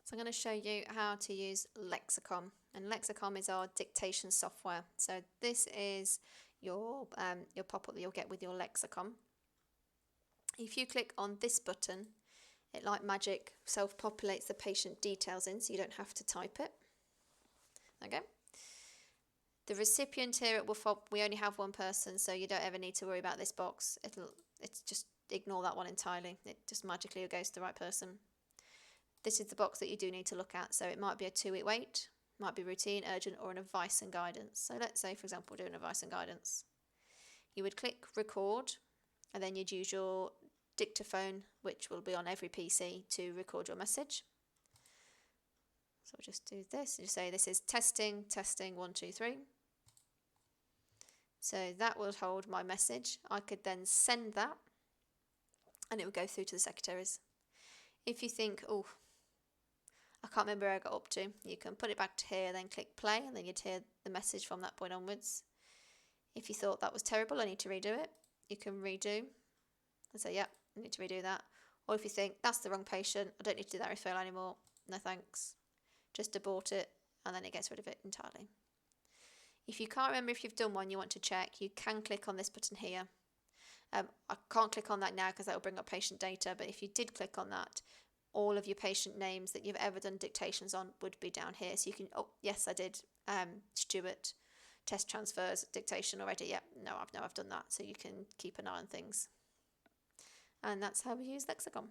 So I'm going to show you how to use Lexacom, and Lexacom is our dictation software. So this is your pop-up that you'll get with your Lexacom. If you click on this button, it like magic self-populates the patient details in, so you don't have to type it. Okay. The recipient here, we only have one person, so you don't ever need to worry about this box. It's just ignore that one entirely. It just magically goes to the right person. This is the box that you do need to look at, so it might be a 2-week wait, might be routine, urgent, or an advice and guidance. So let's say, for example, we're doing advice and guidance. You would click record, and then you'd use your dictaphone, which will be on every PC, to record your message. So we'll just do this, and just say this is testing, testing, 1, 2, 3. So that will hold my message. I could then send that, and it would go through to the secretaries. If you think, oh, I can't remember where I got up to, you can put it back to here, then click play, and then you'd hear the message from that point onwards. If you thought that was terrible, I need to redo it, you can redo and say, yep, I need to redo that. Or if you think, that's the wrong patient, I don't need to do that referral anymore, no thanks, just abort it, and then it gets rid of it entirely. If you can't remember if you've done one, you want to check, you can click on this button here. I can't click on that now because that will bring up patient data, but if you did click on that, all of your patient names that you've ever done dictations on would be down here. So you can, oh yes, I did Stuart, test transfers, dictation already. Yep, no, I've done that. So you can keep an eye on things. And that's how we use Lexacom.